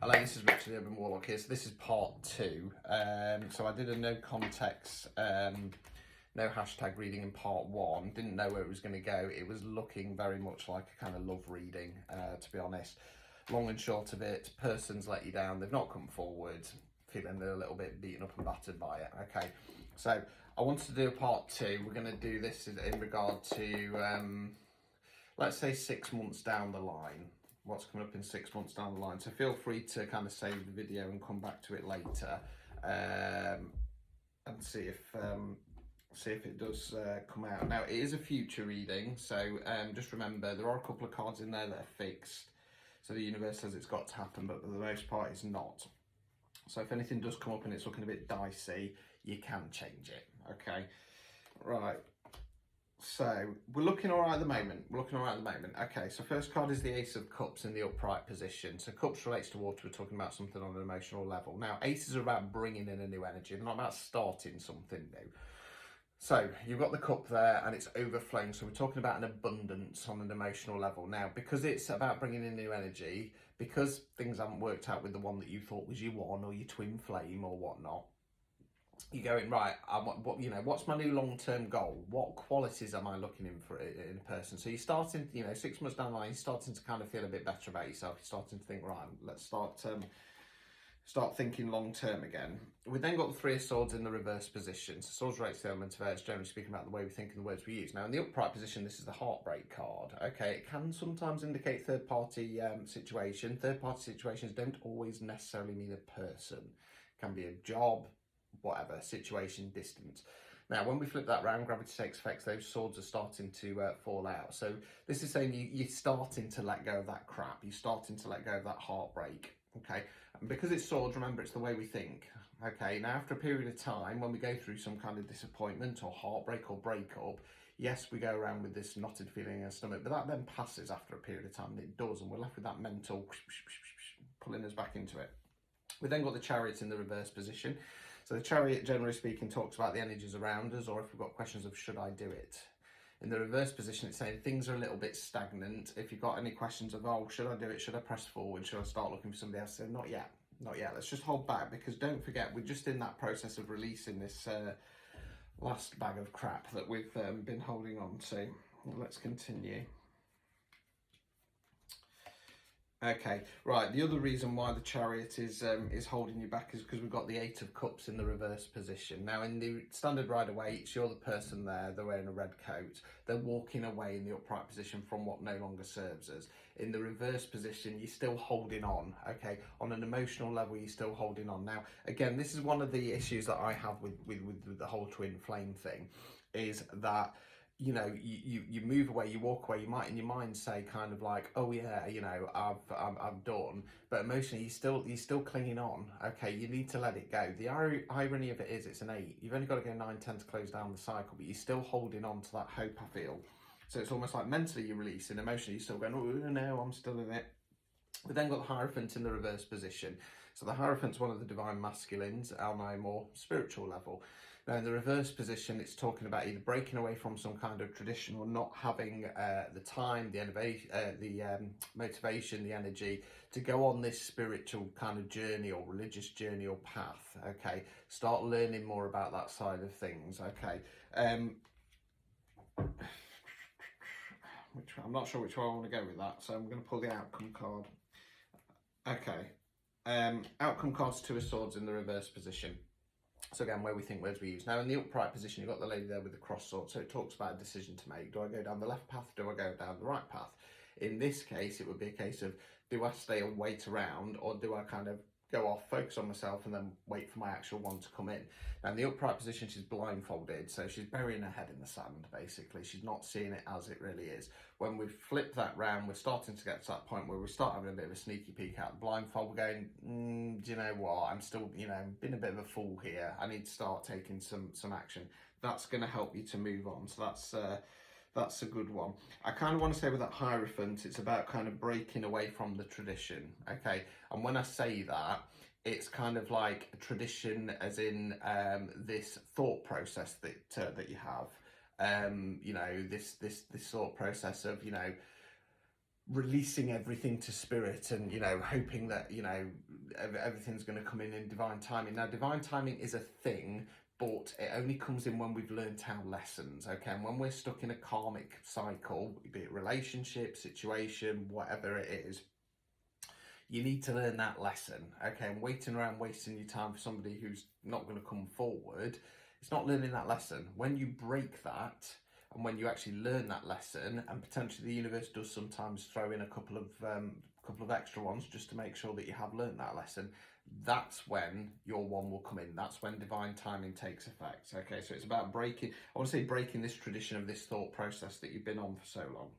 Hello, this is Richard Urban Warlock here. So this is part 2. So I did a no context, no hashtag reading in part 1. Didn't know where it was going to go. It was looking very much like a kind of love reading, to be honest. Long and short of it, person's let you down. They've not come forward, feeling a little bit beaten up and battered by it. Okay, so I wanted to do a part 2. We're going to do this in regard to, let's say 6 months down the line. What's coming up in 6 months down the line. So feel free to kind of save the video and come back to it later, and see if it does come out. Now it is a future reading, so just remember there are a couple of cards in there that are fixed. So the universe says it's got to happen, but for the most part it's not. So if anything does come up and it's looking a bit dicey, you can change it. Okay, right. So we're looking all right at the moment. Okay, so first card is the Ace of Cups in the upright position. So Cups relates to water. We're talking about something on an emotional level. Now, Aces are about bringing in a new energy. They're not about starting something new. So you've got the cup there and it's overflowing. So we're talking about an abundance on an emotional level. Now, because it's about bringing in new energy, because things haven't worked out with the one that you thought was your one or your twin flame or whatnot, you're going, right, what's my new long-term goal? What qualities am I looking in for in a person? So you're starting, 6 months down the line, you're starting to kind of feel a bit better about yourself. You're starting to think, right, let's start thinking long-term again. We then got the Three of Swords in the reverse position. So swords relates to the element of air. It's generally speaking about the way we think and the words we use. Now, in the upright position, this is the heartbreak card. Okay, it can sometimes indicate third-party situation. Third-party situations don't always necessarily mean a person. It can be a job, whatever, situation, distance. Now, when we flip that round, gravity takes effect, those swords are starting to fall out. So this is saying you're starting to let go of that crap. You're starting to let go of that heartbreak, okay? And because it's swords, remember, it's the way we think, okay? Now, after a period of time, when we go through some kind of disappointment or heartbreak or breakup, yes, we go around with this knotted feeling in our stomach, but that then passes after a period of time, and it does, and we're left with that mental pulling us back into it. We then got the Chariot in the reverse position. So the Chariot, generally speaking, talks about the energies around us, or if we've got questions of should I do it. In the reverse position, it's saying things are a little bit stagnant. If you've got any questions of, oh, should I do it? Should I press forward? Should I start looking for somebody else? So not yet. Let's just hold back, because don't forget, we're just in that process of releasing this last bag of crap that we've been holding on to. Let's continue. Okay, right, the other reason why the Chariot is holding you back is because we've got the Eight of Cups in the reverse position. Now, in the standard Rider-Waite, you're the person there, they're wearing a red coat. They're walking away in the upright position from what no longer serves us. In the reverse position, you're still holding on, okay? On an emotional level, you're still holding on. Now, again, this is one of the issues that I have with the whole twin flame thing, is that you move away, you walk away, you might in your mind say kind of like, oh yeah, I've done, but emotionally you're still clinging on. Okay, you need to let it go. The irony of it is it's an 8. You've only got to go 9, 10 to close down the cycle, but you're still holding on to that hope, I feel. So it's almost like mentally you're releasing, emotionally you're still going, oh no, I'm still in it. We then got the Hierophant in the reverse position. So the Hierophant's one of the divine masculines on a more spiritual level. Now, in the reverse position, it's talking about either breaking away from some kind of tradition or not having the time, the motivation, the energy to go on this spiritual kind of journey or religious journey or path, okay? Start learning more about that side of things, okay? I'm not sure which way I want to go with that, so I'm going to pull the outcome card. Okay, outcome card's Two of Swords in the reverse position. So again, where we think, words we use. Now in the upright position, you've got the lady there with the cross sword. So it talks about a decision to make. Do I go down the left path? Do I go down the right path? In this case, it would be a case of, do I stay and wait around, or do I kind of go off, focus on myself, and then wait for my actual one to come in? Now in the upright position, she's blindfolded. So she's burying her head in the sand, basically. She's not seeing it as it really is. When we flip that round, we're starting to get to that point where we start having a bit of a sneaky peek out the blindfold. We're going, do you know what? I'm still, been a bit of a fool here. I need to start taking some action. That's going to help you to move on. So that's a good one. I kind of want to say with that Hierophant, it's about kind of breaking away from the tradition, okay? And when I say that, it's kind of like a tradition as in this thought process that you have. This thought process of, releasing everything to spirit and, hoping that, everything's going to come in divine timing. Now, divine timing is a thing, but it only comes in when we've learned our lessons, okay? And when we're stuck in a karmic cycle, be it relationship, situation, whatever it is, you need to learn that lesson, okay? And waiting around, wasting your time for somebody who's not going to come forward, it's not learning that lesson. When you break that, and when you actually learn that lesson, and potentially the universe does sometimes throw in a couple of extra ones just to make sure that you have learned that lesson, that's when your one will come in. That's when divine timing takes effect. Okay, so it's about breaking, I want to say breaking this tradition of this thought process that you've been on for so long.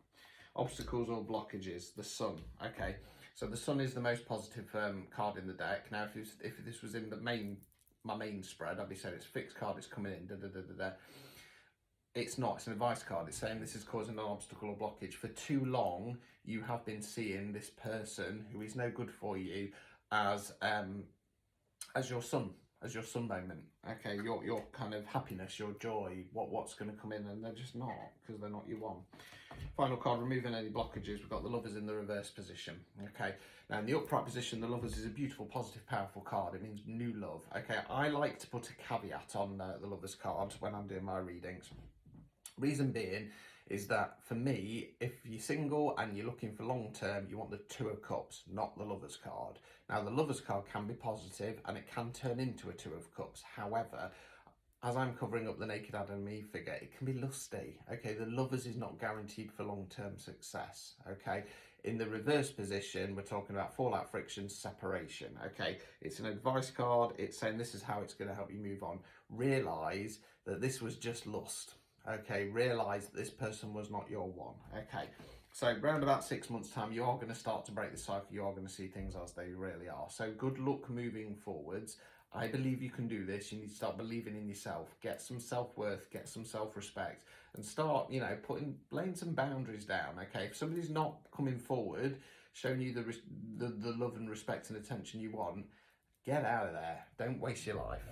Obstacles or blockages, the sun. Okay, so the sun is the most positive card in the deck. Now, if this was in my main spread, I'd be saying it's a fixed card, it's coming in, It's not, it's an advice card. It's saying this is causing an obstacle or blockage. For too long, you have been seeing this person who is no good for you as your sun moment. Okay, your kind of happiness, your joy, what's going to come in, and they're just not, because they're not your one. Final card, removing any blockages. We've got the Lovers in the reverse position. Okay, now in the upright position, the Lovers is a beautiful, positive, powerful card. It means new love. Okay, I like to put a caveat on the Lovers card when I'm doing my readings. Reason being is that for me, if you're single and you're looking for long term, you want the Two of Cups, not the Lovers card. Now, the Lovers card can be positive and it can turn into a Two of Cups. However, as I'm covering up the naked Adam and Eve figure, it can be lusty. Okay, the Lovers is not guaranteed for long term success. Okay, in the reverse position, we're talking about fallout, friction, separation. Okay, it's an advice card. It's saying this is how it's going to help you move on. Realise that this was just lust. Okay, realise that this person was not your one. Okay, so around about 6 months' time, you are going to start to break the cycle. You are going to see things as they really are. So good luck moving forwards. I believe you can do this. You need to start believing in yourself. Get some self-worth, get some self-respect, and start, laying some boundaries down. Okay, if somebody's not coming forward, showing you the love and respect and attention you want, get out of there. Don't waste your life.